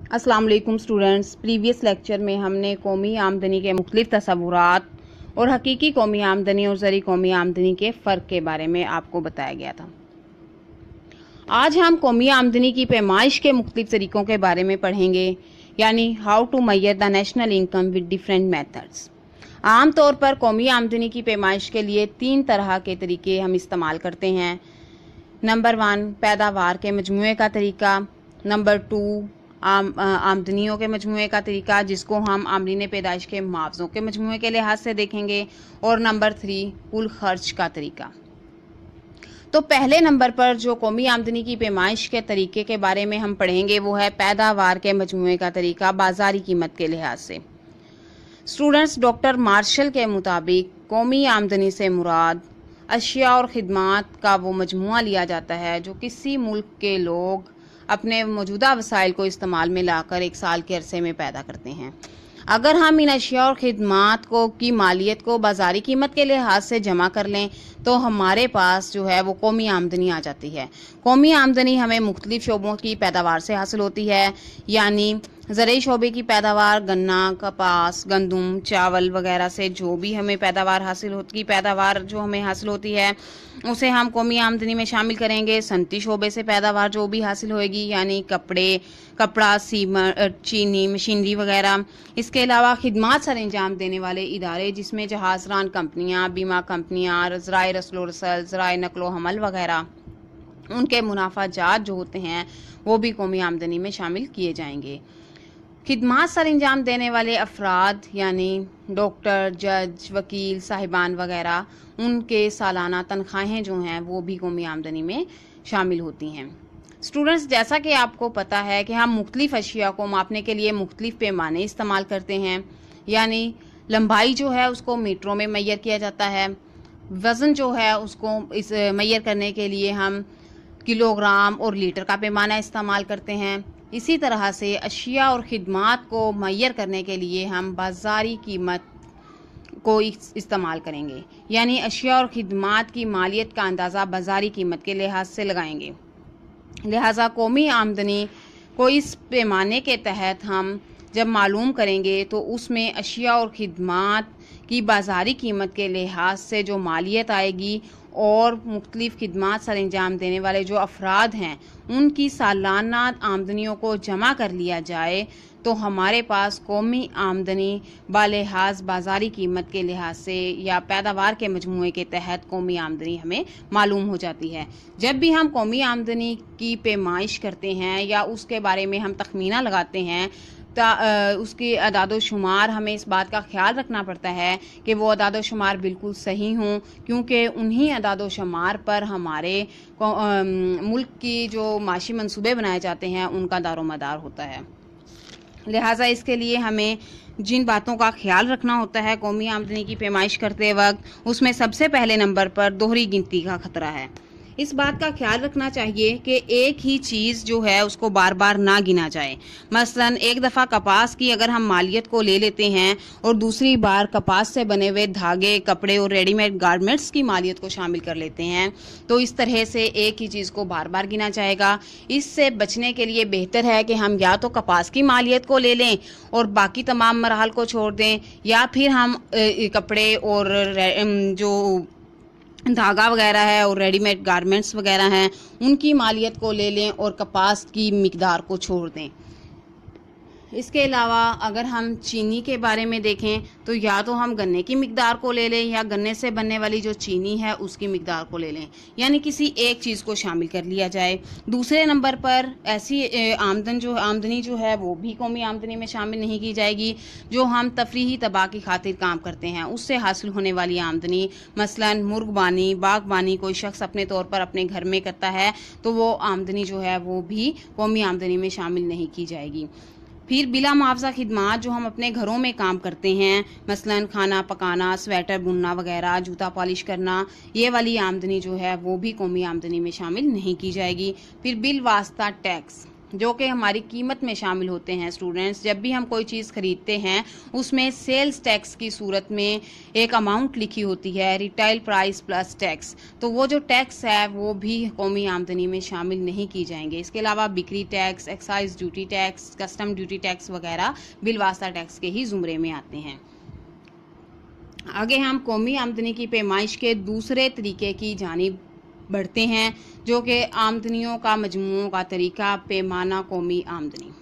अस्सलाम वालेकुम students. Previous lecture में हमने कौमी आमदनी के मुख्तलिफ तस्वुरात और हकीकी कौमी आमदनी और ज़री कौमी आमदनी के फ़र्क के बारे में आपको बताया गया था। आज हम कौमी आमदनी की पैमाइश के मुख्तलिफ तरीक़ों के बारे में पढ़ेंगे, यानी how to measure the national income with different methods. आम तौर पर कौमी आमदनी की पैमाइश के लिए 3 तरह के तरीके हम इस्तेमाल करते हैं। नंबर 1 पैदावार के मजमूए का तरीका, नंबर 2 आमदनियों के मजमूए का तरीका जिसको हम आमदीन पैदाइश के मुआवज़ों के मजमूए के लिहाज से देखेंगे, और नंबर 3 कुल खर्च का तरीका। तो पहले नंबर पर जो कौमी आमदनी की पैमाइश के तरीके के बारे में हम पढ़ेंगे वो है पैदावार के मजमूए का तरीका बाजारी कीमत के लिहाज से। स्टूडेंट्स, डॉक्टर मार्शल के मुताबिक कौमी आमदनी से मुराद अशिया और खिदमात का वो मजमुआ लिया जाता है जो किसी मुल्क के लोग अपने मौजूदा वसाइल को इस्तेमाल में लाकर एक साल के अरसे में पैदा करते हैं। अगर हम इन अशिया और खिदमात को की मालियत को बाजारी कीमत के लिहाज से जमा कर लें तो हमारे पास जो है वो कौमी आमदनी आ जाती है। कौमी आमदनी हमें मुख्तलिफ शोबों की पैदावार से हासिल होती है, यानी ज़रूरी शोबे की पैदावार गन्ना, कपास, गंदम, चावल वगैरह से जो भी हमें पैदावार जो हमें हासिल होती है उसे हम कौमी आमदनी में शामिल करेंगे। सनती शोबे से पैदावार जो भी हासिल होएगी, यानी कपड़ा, सीमेंट, चीनी, मशीनरी वगैरह। इसके अलावा खिदमात सर अंजाम देने वाले इदारे जिसमें जहाज़रान कंपनियाँ, बीमा कंपनियाँ, ज़राए रस्लो रसल, ज़राए नकलो हमल वगैरह, उनके मुनाफा जात जो होते हैं वो भी कौमी आमदनी में शामिल किए जाएंगे। खिदमात सर अंजाम देने वाले अफराद यानी डॉक्टर, जज, वकील, साहिबान वगैरह, उनके सालाना तनख्वाहें जो हैं वो भी कौमी आमदनी में शामिल होती हैं। स्टूडेंट्स, जैसा कि आपको पता है कि हम मुख्तलिफ अशिया को मापने के लिए मुख्तलिफ पैमाने इस्तेमाल करते हैं, यानी लंबाई जो है उसको मीटरों में मैयर किया जाता है, वज़न जो है उसको इस मैयर करने के लिए हम किलोग्राम और लीटर का पैमाना इस्तेमाल करते हैं। इसी तरह से अशिया और खिदमात को मैयर करने के लिए हम बाज़ारी कीमत को इस्तेमाल करेंगे, यानी अशिया और खिदमात की मालियत का अंदाज़ा बाज़ारी कीमत के लिहाज से लगाएंगे। लिहाजा कौमी आमदनी को इस पैमाने के तहत हम जब मालूम करेंगे तो उसमें अशिया और खिदमात की बाज़ारी कीमत के लिहाज से जो मालियत आएगी और मुख्तलिफ खिदमात सर अंजाम देने वाले जो अफराद हैं उनकी सालाना आमदनियों को जमा कर लिया जाए तो हमारे पास कौमी आमदनी बालिहाज बाज़ारी कीमत के लिहाज से या पैदावार के मजमूए के तहत कौमी आमदनी हमें मालूम हो जाती है। जब भी हम कौमी आमदनी की पैमाइश करते हैं या उसके बारे में हम तखमीना लगाते हैं उसकी अदादो शुमार हमें इस बात का ख्याल रखना पड़ता है कि वो अदादो शुमार बिल्कुल सही हों, क्योंकि उन्हीं अदादो शुमार पर हमारे मुल्क की जो माशी मंसूबे बनाए जाते हैं उनका दारोमदार होता है। लिहाजा इसके लिए हमें जिन बातों का ख्याल रखना होता है कौमी आमदनी की पैमाइश करते वक्त, उसमें सबसे पहले नंबर पर दोहरी गिनती का खतरा है। इस बात का ख्याल रखना चाहिए कि एक ही चीज़ जो है उसको बार बार ना गिना जाए। मसलन एक दफ़ा कपास की अगर हम मालियत को ले लेते हैं और दूसरी बार कपास से बने हुए धागे, कपड़े और रेडीमेड गारमेंट्स की मालियत को शामिल कर लेते हैं तो इस तरह से एक ही चीज़ को बार बार गिना जाएगा। इससे बचने के लिए बेहतर है कि हम या तो कपास की मालियत को ले लें और बाकी तमाम मराहल को छोड़ दें, या फिर हम कपड़े और जो धागा वगैरह है और रेडीमेड गारमेंट्स वगैरह हैं उनकी मालियत को ले लें और कपास की मिकदार को छोड़ दें। इसके अलावा अगर हम चीनी के बारे में देखें तो या तो हम गन्ने की मिकदार को ले लें या गन्ने से बनने वाली जो चीनी है उसकी मिकदार को ले लें, यानी किसी एक चीज़ को शामिल कर लिया जाए। दूसरे नंबर पर ऐसी आमदनी जो है वो भी कौमी आमदनी में शामिल नहीं की जाएगी जो हम तफरीही तबाह की खातिर काम करते हैं, उससे हासिल होने वाली आमदनी, मसलन मुर्गबानी, बागबानी कोई शख्स अपने तौर पर अपने घर में करता है तो वो आमदनी जो है वो भी कौमी आमदनी में शामिल नहीं की जाएगी। फिर बिला मुआवजा खिदमात जो हम अपने घरों में काम करते हैं, मसलन खाना पकाना, स्वेटर बुनना वगैरह, जूता पॉलिश करना, ये वाली आमदनी जो है वो भी कौमी आमदनी में शामिल नहीं की जाएगी। फिर बिल वास्ता टैक्स, जो कि हमारी कीमत में शामिल होते हैं। स्टूडेंट्स, जब भी हम कोई चीज़ खरीदते हैं उसमें सेल्स टैक्स की सूरत में एक अमाउंट लिखी होती है, रिटेल प्राइस प्लस टैक्स। तो वो जो टैक्स है वो भी कौमी आमदनी में शामिल नहीं की जाएंगे। इसके अलावा बिक्री tax, excise duty tax, custom duty tax वगैरह बिलवास्ता टैक्स के ही ज़ुमरे में आते हैं। आगे हम कौमी आमदनी की पैमाइश के दूसरे तरीके की जानिब बढ़ते हैं, जो कि आमदनियों का मजमूओं का तरीका, पैमाना कौमी आमदनी।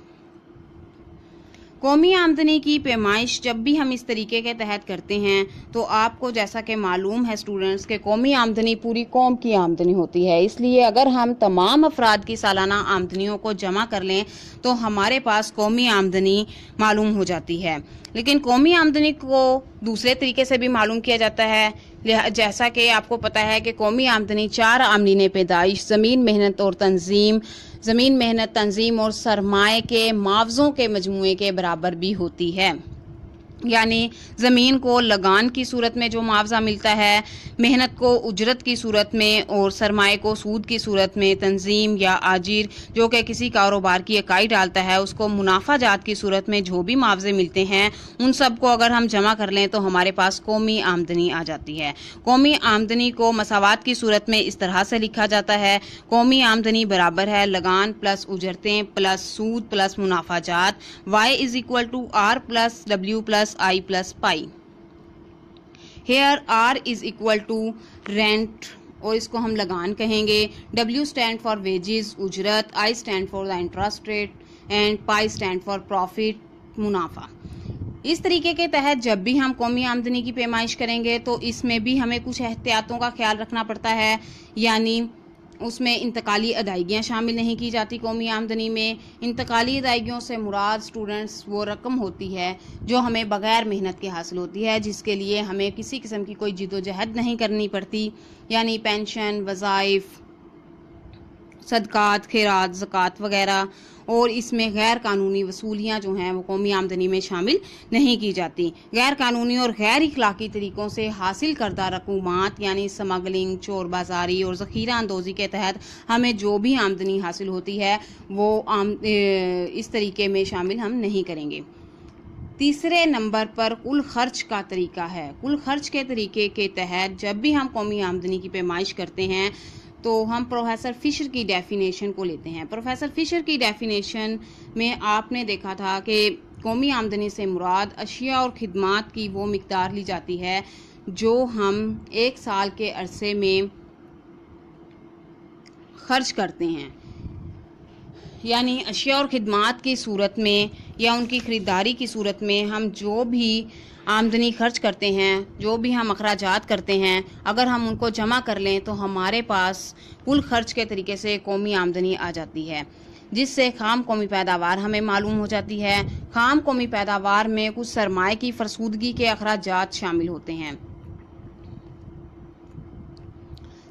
कौमी आमदनी की पैमाइश जब भी हम इस तरीके के तहत करते हैं तो आपको जैसा कि मालूम है स्टूडेंट्स के कौमी आमदनी पूरी कौम की आमदनी होती है। इसलिए अगर हम तमाम अफराद की सालाना आमदनियों को जमा कर लें तो हमारे पास कौमी आमदनी मालूम हो जाती है। लेकिन कौमी आमदनी को दूसरे तरीके से भी मालूम किया जाता है, जैसा कि आपको पता है कि कौमी आमदनी 4 आमलीन पैदाइश, ज़मीन मेहनत तंजीम और सरमाए के मुआवज़ों के मजमूए के बराबर भी होती है। यानी ज़मीन को लगान की सूरत में जो मुआवजा मिलता है, मेहनत को उजरत की सूरत में और सरमाए को सूद की सूरत में, तंजीम या आजिर जो कि किसी कारोबार की इकाई डालता है उसको मुनाफा जात की सूरत में जो भी मुआवजे मिलते हैं उन सब को अगर हम जमा कर लें तो हमारे पास कौमी आमदनी आ जाती है। कौमी आमदनी को मसावात की सूरत में इस तरह से लिखा जाता है, कौमी आमदनी बराबर है लगान प्लस उजरतें प्लस सूद प्लस मुनाफा जात, Y = R plus W plus I plus pi. Here R = rent और इसको हम लगान कहेंगे, W स्टैंड फॉर वेजेस उजरत, I stand for the interest rate and pi stand for profit मुनाफा। इस तरीके के तहत जब भी हम कौमी आमदनी की पैमाइश करेंगे तो इसमें भी हमें कुछ एहतियातों का ख्याल रखना पड़ता है। यानी उसमें इंतकाली अदायगियाँ शामिल नहीं की जाती। कौमी आमदनी में इंतकाली अदायगियों से मुराद स्टूडेंट्स वो रकम होती है जो हमें बग़ैर मेहनत के हासिल होती है, जिसके लिए हमें किसी किस्म की कोई जिदोजहद नहीं करनी पड़ती। यानी पेंशन, वज़ाइफ, सदकात, खैरात, ज़कात वगैरह। और इसमें गैर कानूनी वसूलियाँ जो हैं वो कौमी आमदनी में शामिल नहीं की जाती। गैर कानूनी और गैर इखलाकी तरीक़ों से हासिल करदा रकूमात यानी स्मगलिंग, चोर बाजारी और ज़ख़ीरा अंदोज़ी के तहत हमें जो भी आमदनी हासिल होती है वो इस तरीके में शामिल हम नहीं करेंगे। तीसरे नंबर पर कुल खर्च का तरीका है। कुल खर्च के तरीके के तहत जब भी हम कौमी आमदनी की पैमाइश करते हैं तो हम प्रोफेसर फिशर की डेफिनेशन को लेते हैं। प्रोफेसर फिशर की डेफिनेशन में आपने देखा था कि कौमी आमदनी से मुराद अशिया और खिदमात की वो मिकदार ली जाती है जो हम एक साल के अरसे में खर्च करते हैं। यानी अशिया और खिदमात की सूरत में या उनकी ख़रीदारी की सूरत में हम जो भी आमदनी खर्च करते हैं, जो भी हम अखराजात करते हैं, अगर हम उनको जमा कर लें तो हमारे पास कुल खर्च के तरीके से कौमी आमदनी आ जाती है, जिससे खाम कौमी पैदावार हमें मालूम हो जाती है। खाम कौमी पैदावार में कुछ सरमाए की फरसूदगी के अखराजात शामिल होते हैं।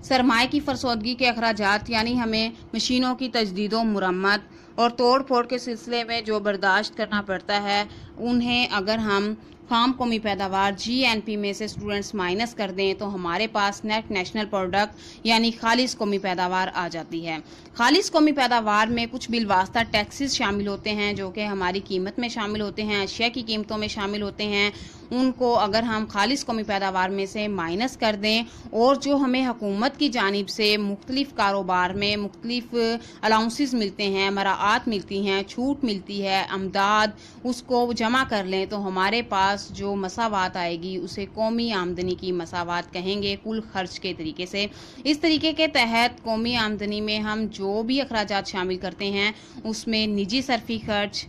सरमाए की फरसूदगी के अखराजात यानी हमें मशीनों की तजदीद व मुरम्मत और तोड़ फोड़ के सिलसिले में जो बर्दाश्त करना पड़ता है, उन्हें अगर हम खाम कौमी पैदावार GNP में से स्टूडेंट्स माइनस कर दें तो हमारे पास नेट नेशनल प्रोडक्ट यानी खालिस कौमी पैदावार आ जाती है। खालिस कौमी पैदावार में कुछ बिलवास्ता टैक्सेस शामिल होते हैं जो कि हमारी कीमत में शामिल होते हैं, अशिया की कीमतों में शामिल होते हैं। उनको अगर हम खालिस कौमी पैदावार में से माइनस कर दें और जो हमें हुकूमत की जानिब से मुख्तलिफ कारोबार में मुख्तलिफ अलाउंसेस मिलते हैं, मराआत मिलती हैं, छूट मिलती है, अमदाद, उसको जमा कर लें तो हमारे पास जो मसावात आएगी उसे कौमी आमदनी की मसावात कहेंगे कुल खर्च के तरीके से। इस तरीके के तहत कौमी आमदनी में हम जो भी अखराजात शामिल करते हैं उसमें निजी सरफी खर्च,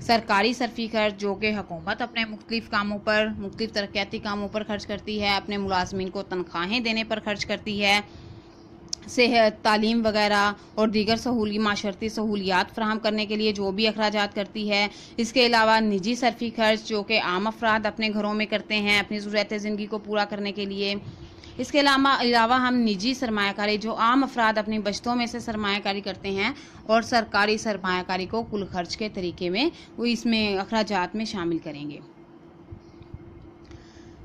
सरकारी सरफी खर्च जो कि हुकूमत अपने मुख्तलिफ कामों पर, मुख्तलिफ तरक्याती कामों पर खर्च करती है, अपने मुलाजमीन को तनख्वाहें देने पर खर्च करती है, सेहत, तालीम वगैरह और दीगर माशरती सहूलियात फराहम करने के लिए जो भी अखराजात करती है। इसके अलावा निजी सरफी खर्च जो कि आम अफराद अपने घरों में करते हैं अपनी ज़रूरत ज़िंदगी को पूरा करने के लिए। इसके अलावा हम निजी सरमायाकारी जो आम अफराद अपनी बचतों में से सरमायाकारी करते हैं और सरकारी सरमायाकारी को कुल खर्च के तरीके में वो इसमें अखराजात में शामिल करेंगे।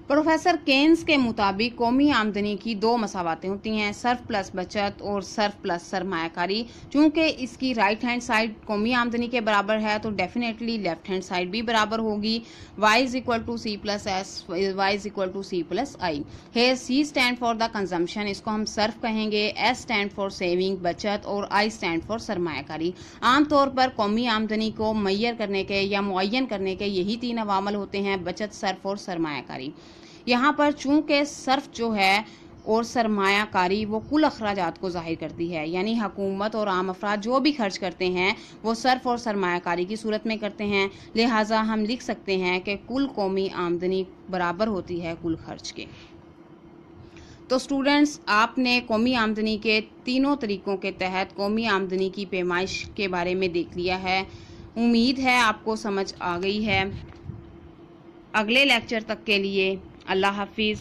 प्रोफेसर केन्स के मुताबिक कौमी आमदनी की दो मसावतें होती हैं, सर्फ प्लस बचत और सर्फ प्लस सरमायाकारी। चूंकि इसकी राइट हैंड साइड कौमी आमदनी के बराबर है तो डेफिनेटली लेफ्ट हैंड साइड भी बराबर होगी। y is equal to C plus S, y is equal to C plus I. है C stand for the consumption, इसको हम सर्फ कहेंगे, एस स्टैंड फॉर सेविंग बचत और आई स्टैंड फॉर सरमायाकारी। आमतौर पर कौमी आमदनी को मैयर करने के या मुअय्यन करने के यही तीन अवामल होते हैं, बचत, सर्फ और सरमायाकारी। यहाँ पर चूंकि सर्फ जो है और सरमायाकारी वो कुल अखराजात को जाहिर करती है, यानी हुकूमत और आम अफराद जो भी खर्च करते हैं वो सर्फ और सरमायाकारी की सूरत में करते हैं, लिहाजा हम लिख सकते हैं कि कुल कौमी आमदनी बराबर होती है कुल खर्च के। तो स्टूडेंट्स, आपने कौमी आमदनी के तीनों तरीकों के तहत कौमी आमदनी की पैमाइश के बारे में देख लिया है। उम्मीद है आपको समझ आ गई है। अगले लेक्चर तक के लिए अल्लाह हाफिज़।